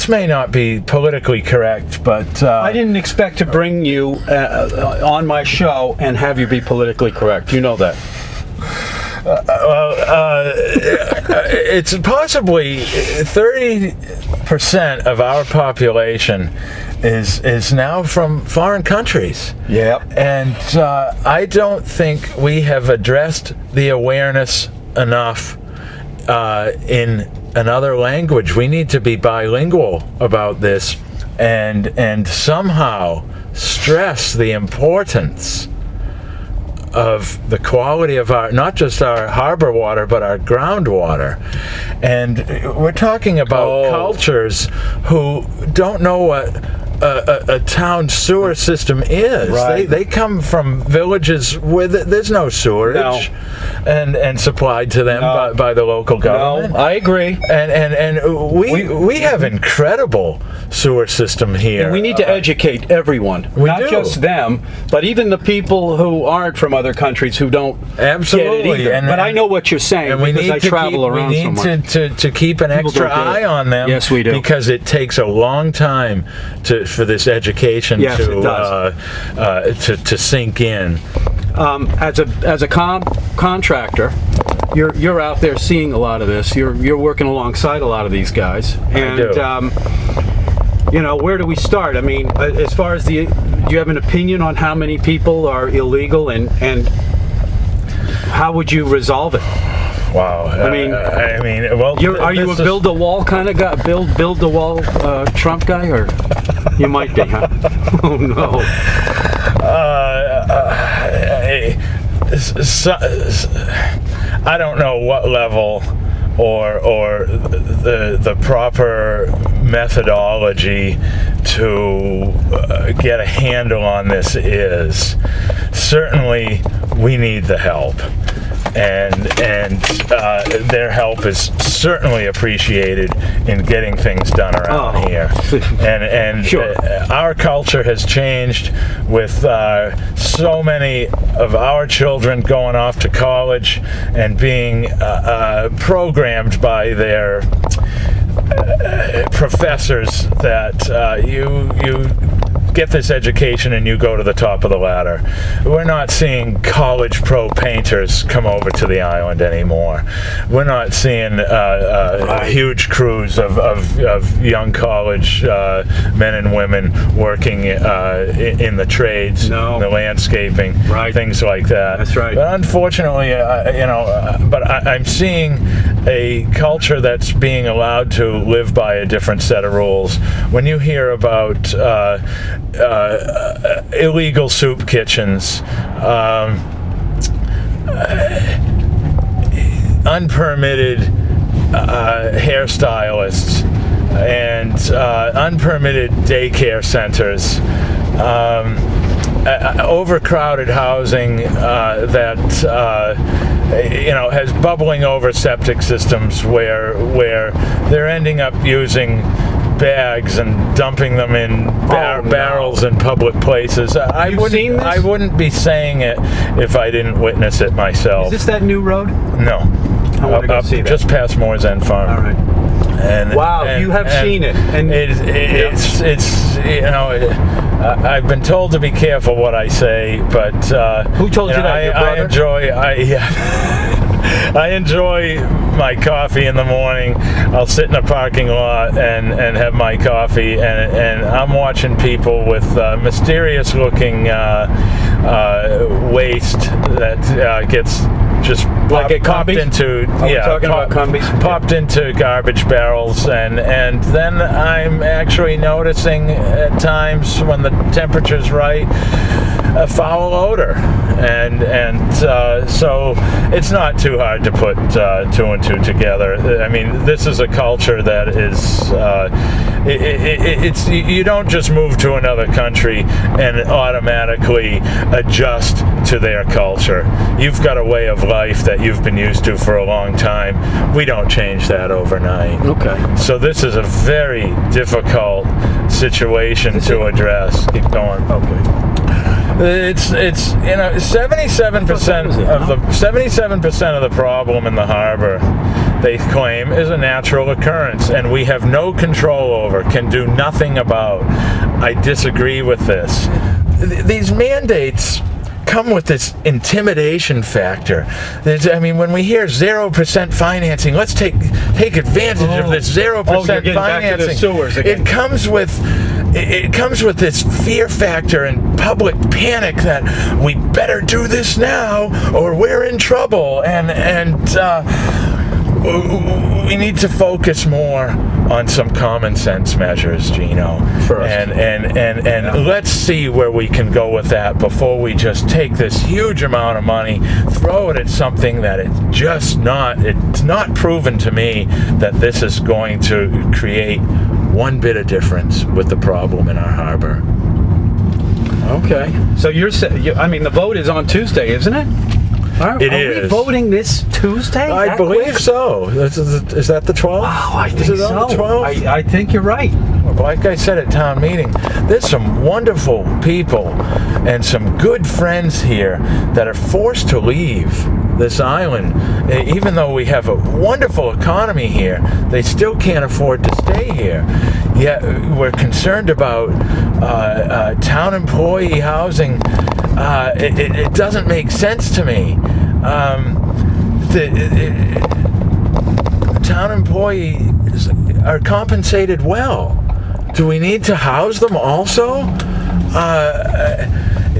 This may not be politically correct, but I didn't expect to bring you on my show and have you be politically correct. You know that. It's possibly 30% of our population is now from foreign countries. Yep. And I don't think we have addressed the awareness enough in another language. We need to be bilingual about this and somehow stress the importance of the quality of our, not just our harbor water, but our groundwater. And we're talking about cultures who don't know what a town sewer system is. Right. They come from villages where there's no sewerage and supplied to them by the local government. No, I agree. And we have incredible sewer system here. And we need to educate everyone, not just them, but even the people who aren't from other countries who don't get it either. But I know what you're saying because I travel around so much. We need to keep an extra eye on them. Yes, we do. Because it takes a long time for this education to sink in. As a contractor, you're out there seeing a lot of this. You're working alongside a lot of these guys, and where do we start? I mean, as far as do you have an opinion on how many people are illegal, and how would you resolve it? Wow. I mean, well, are you a build a wall kind of guy? Build the wall Trump guy, or you might be? Huh? Oh no. I don't know what level or the proper methodology to get a handle on this is. Certainly, we need the help. And their help is certainly appreciated in getting things done around here. And sure. Our culture has changed with so many of our children going off to college and being programmed by their professors that you get this education and you go to the top of the ladder. We're not seeing college pro painters come over to the island anymore. We're not seeing huge crews of young college men and women working in the trades, the landscaping, things like that. That's right. But unfortunately, I'm seeing a culture that's being allowed to live by a different set of rules. When you hear about illegal soup kitchens, unpermitted hairstylists, and unpermitted daycare centers, overcrowded housing that has bubbling over septic systems where they're ending up using bags and dumping them in barrels in public places. I wouldn't be saying it if I didn't witness it myself. Is this that new road? No. I want to go see that. Just past Moore's End Farm. All right. And you have seen it. And I've been told to be careful what I say, but who told you that? Your brother? I enjoy my coffee in the morning. I'll sit in a parking lot and have my coffee, and I'm watching people with mysterious looking waste that gets just popped into popped into garbage barrels, and then I'm actually noticing at times when the temperature's right a foul odor, and so it's not too hard to put two and two together. I mean, this is a culture that is it's you don't just move to another country and automatically adjust to their culture. You've got a way of life that you've been used to for a long time. We don't change that overnight. Okay. So this is a very difficult situation to address. Keep going. Okay. It's 77% of the problem in the harbor, they claim, is a natural occurrence, and we have no control over, can do nothing about. I disagree with this. These mandates come with this intimidation factor. When we hear 0% financing, let's take advantage of this 0% financing. Back to the sewers again. It comes with this fear factor and public panic that we better do this now or we're in trouble, and we need to focus more on some common sense measures, Gino. First. And let's see where we can go with that before we just take this huge amount of money, throw it at something that it's not proven to me that this is going to create one bit of difference with the problem in our harbor. Okay. So the vote is on Tuesday, isn't it? Are we voting this Tuesday? I believe so. Is that the 12th? Oh, I think so. On the 12th? I think you're right. Like I said at town meeting, there's some wonderful people and some good friends here that are forced to leave this island. Even though we have a wonderful economy here, they still can't afford to stay here. Yet we're concerned about town employee housing. It doesn't make sense to me. Town employees are compensated well. Do we need to house them also?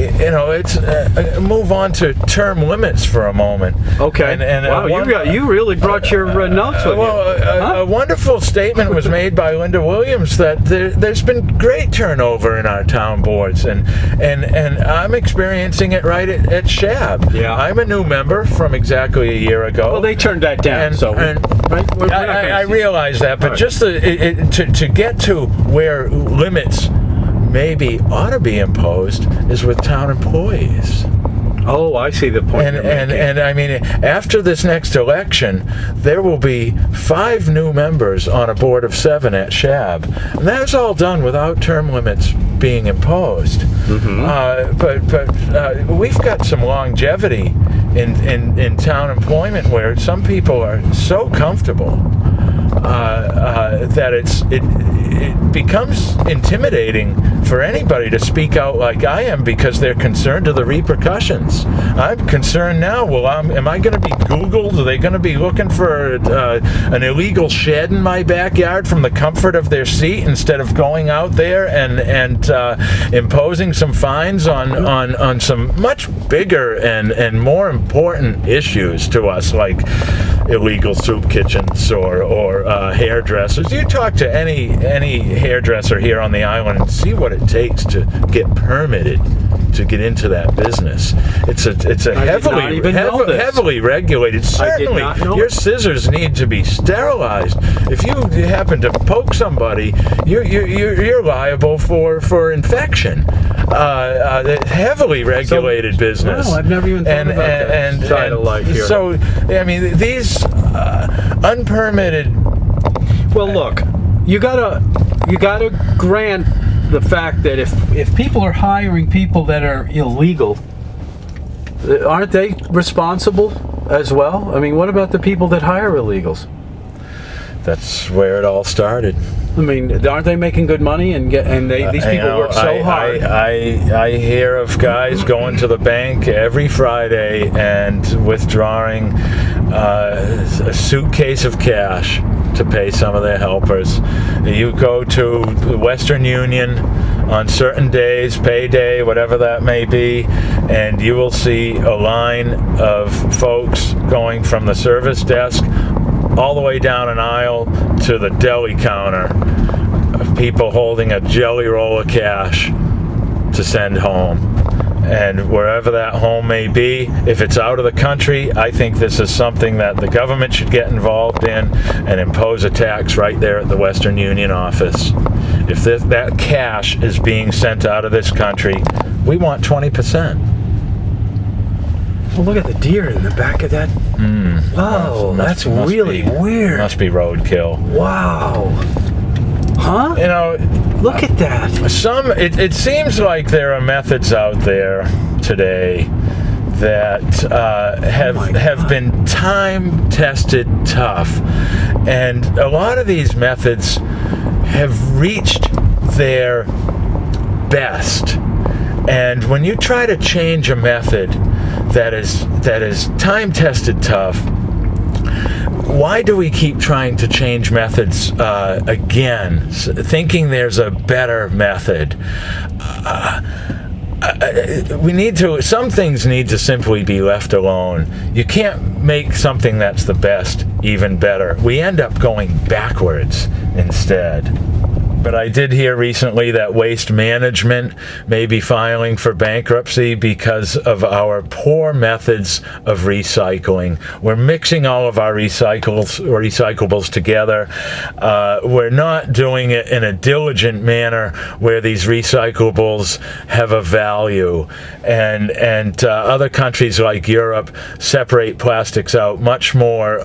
It's move on to term limits for a moment. Okay. Wow, you really brought your notes with you. A wonderful statement was made by Linda Williams that there's been great turnover in our town boards, and I'm experiencing it right at SHAB. Yeah. I'm a new member from exactly a year ago. Well, they turned that down, I realize that, but just to get to where limits maybe ought to be imposed is with town employees. Oh, I see the point. And after this next election, there will be 5 new members on a board of 7 at SHAB, and that's all done without term limits being imposed. Mm-hmm. But we've got some longevity in town employment where some people are so comfortable that it becomes intimidating for anybody to speak out like I am because they're concerned of the repercussions. I'm concerned now. Well, am I going to be Googled? Are they going to be looking for an illegal shed in my backyard from the comfort of their seat instead of going out there and imposing some fines on some much bigger and more important issues to us, like illegal soup kitchens or hairdressers? You talk to any hairdresser here on the island and see what it takes to get permitted to get into that business. It's a heavily regulated. Certainly, your scissors need to be sterilized. If you happen to poke somebody, you're liable for infection. Heavily regulated business. No, I've never even thought about that side of life here. So, these unpermitted. Well, look, you gotta grant the fact that if people are hiring people that are illegal, aren't they responsible as well? What about the people that hire illegals? That's where it all started. Aren't they making good money these people work so hard? I hear of guys going to the bank every Friday and withdrawing a suitcase of cash to pay some of their helpers. You go to the Western Union on certain days, payday, whatever that may be, and you will see a line of folks going from the service desk all the way down an aisle to the deli counter, of people holding a jelly roll of cash to send home. And wherever that home may be, if it's out of the country, I think this is something that the government should get involved in and impose a tax right there at the Western Union office. If that cash is being sent out of this country, we want 20%. Well, look at the deer in the back of that. Wow, that's really weird. Must be roadkill. Wow. Huh? Look at that. It seems like there are methods out there today that have been time tested tough, and a lot of these methods have reached their best. And when you try to change a method that is time tested tough, why do we keep trying to change methods again, thinking there's a better method? Some things need to simply be left alone. You can't make something that's the best even better. We end up going backwards instead. But I did hear recently that Waste Management may be filing for bankruptcy because of our poor methods of recycling. We're mixing all of our recyclables together. We're not doing it in a diligent manner where these recyclables have a value. And other countries like Europe separate plastics out much more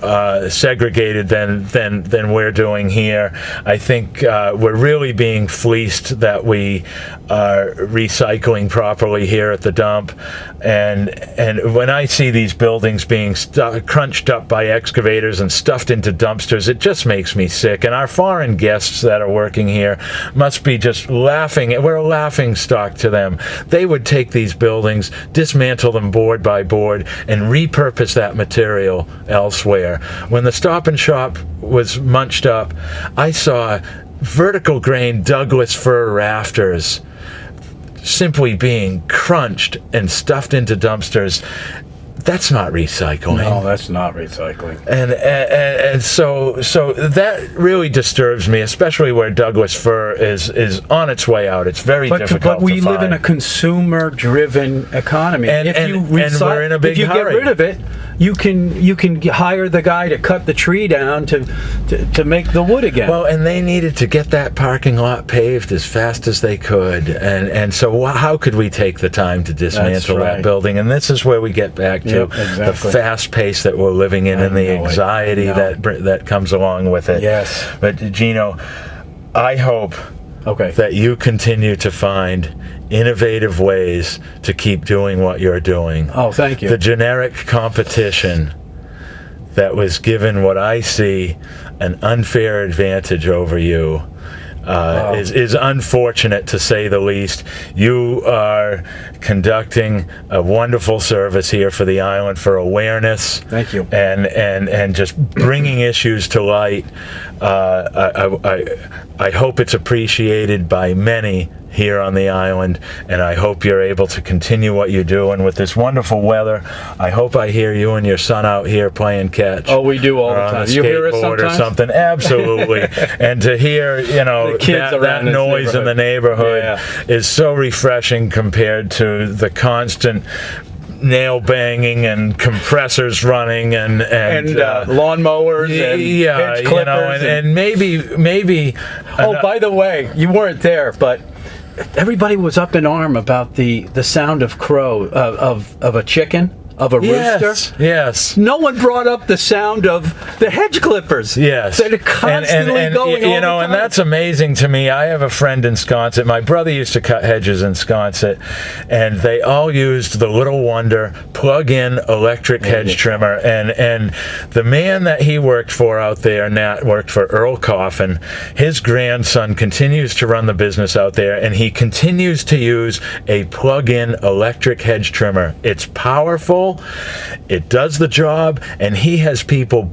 segregated than we're doing here. I think we're really being fleeced that we are recycling properly here at the dump, and when I see these buildings being crunched up by excavators and stuffed into dumpsters, it just makes me sick. And our foreign guests that are working here must be just laughing. We're a laughing stock to them. They would take these buildings, dismantle them board by board, and repurpose that material elsewhere. When the Stop and Shop was munched up, I saw vertical grain Douglas fir rafters simply being crunched and stuffed into dumpsters. That's not recycling. No, that's not recycling. And so that really disturbs me, especially where Douglas fir is on its way out. It's very difficult to find. But we live in a consumer-driven economy. And we're in a big hurry. If you get rid of it, you can hire the guy to cut the tree down to make the wood again. Well, and they needed to get that parking lot paved as fast as they could. And so how could we take the time to dismantle that building? And this is where we get back to the fast pace that we're living in and the anxiety that comes along with it. Yes. But Gino, I hope that you continue to find innovative ways to keep doing what you're doing. Oh, thank you. The generic competition that was given what I see an unfair advantage over you is unfortunate, to say the least. You are conducting a wonderful service here for the island for awareness. Thank you. And just bringing issues to light. I hope it's appreciated by many here on the island, and I hope you're able to continue what you're doing with this wonderful weather. I hope I hear you and your son out here playing catch. Oh, we do all the time. You hear us sometimes? Or something. Absolutely. And to hear, that noise in the neighborhood is so refreshing compared to the constant nail banging and compressors running and lawnmowers and hedge clippers and maybe. Oh, by the way, you weren't there, but everybody was up in arm about the sound of crow of a chicken. Of a rooster? Yes. No one brought up the sound of the hedge clippers. Yes. That are constantly going all the time. And that's amazing to me. I have a friend in Sconset. My brother used to cut hedges in Sconset, and they all used the Little Wonder plug-in electric hedge trimmer. And the man that he worked for out there, Nat, worked for Earl Coffin. His grandson continues to run the business out there, and he continues to use a plug-in electric hedge trimmer. It's powerful. It does the job, and he has people.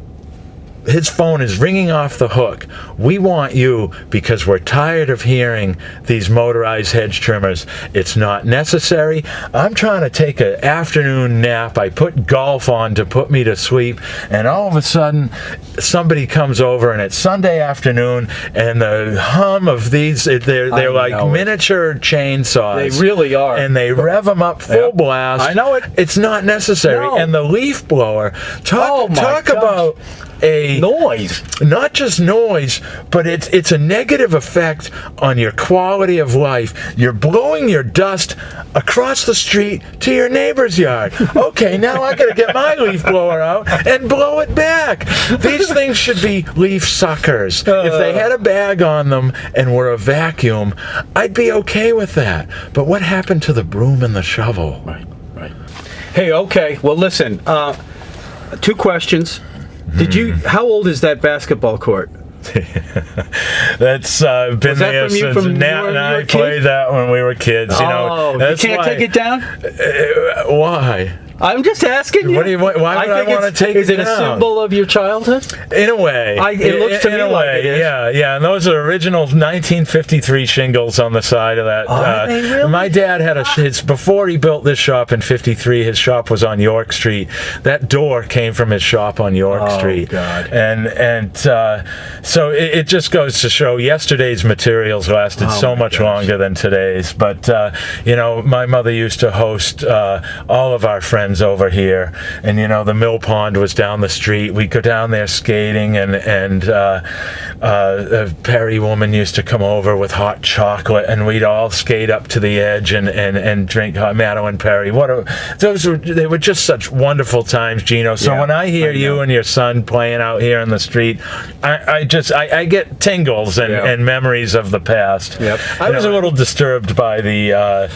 His phone is ringing off the hook. We want you because we're tired of hearing these motorized hedge trimmers. It's not necessary. I'm trying to take an afternoon nap. I put golf on to put me to sleep, and all of a sudden somebody comes over, and it's Sunday afternoon, and the hum of these, they're like miniature chainsaws. They really are. And they rev them up full blast. I know it. It's not necessary. No. And the leaf blower, talk about a noise. Not just noise, but it's a negative effect on your quality of life. You're blowing your dust across the street to your neighbor's yard. Okay, now I gotta get my leaf blower out and blow it back. These things should be leaf suckers. If they had a bag on them and were a vacuum, I'd be okay with that. But what happened to the broom and the shovel? Right. Hey, okay. Well, listen. 2 questions. How old is that basketball court? That's been there since Nat and I played that when we were kids. You you can't take it down? Why? I'm just asking you. Why would I want to take it down? Is it a symbol of your childhood? In a way. It looks to me like it is. Yeah. And those are original 1953 shingles on the side of that. Are they really? My dad had before he built this shop in 53, his shop was on York Street. That door came from his shop on York Street. God. And so it just goes to show yesterday's materials lasted so much longer than today's. But, my mother used to host all of our friends over here, and the mill pond was down the street. We'd go down there skating, and a Perry woman used to come over with hot chocolate, and we'd all skate up to the edge and drink hot Madeline Perry. They were just such wonderful times, Gino. So when I hear you and your son playing out here in the street, I get tingles and memories of the past. Yep. I was a little disturbed by the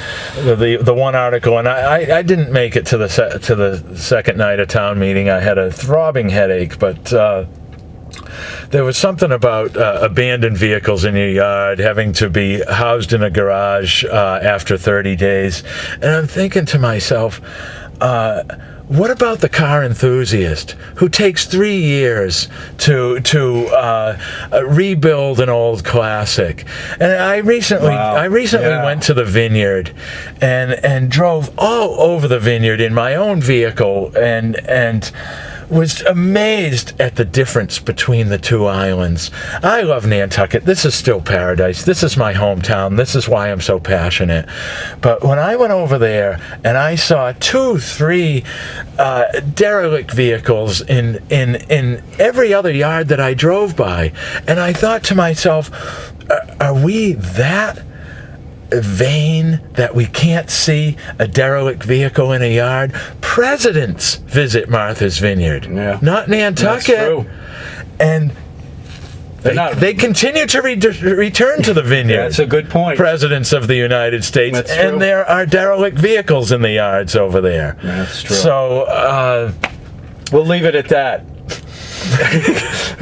one article, and I didn't make it to the second night of town meeting. I had a throbbing headache, but there was something about abandoned vehicles in your yard having to be housed in a garage after 30 days. And I'm thinking to myself, what about the car enthusiast who takes 3 years to rebuild an old classic? And I recently went to the vineyard and drove all over the vineyard in my own vehicle and was amazed at the difference between the 2 islands. I love Nantucket. This is still paradise. This is my hometown. This is why I'm so passionate. But when I went over there and I saw 2, 3 derelict vehicles in every other yard that I drove by, and I thought to myself, are we that vain that we can't see a derelict vehicle in a yard? Presidents visit Martha's Vineyard, not Nantucket. That's true. And they continue to return to the vineyard. That's a good point. Presidents of the United States. That's and true. there are derelict vehicles in the yards over there. That's true. So we'll leave it at that.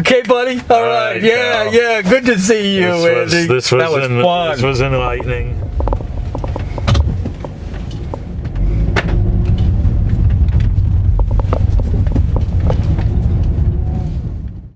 Okay, buddy. All right. Yeah. Good to see you, Andy. That was fun. This was enlightening.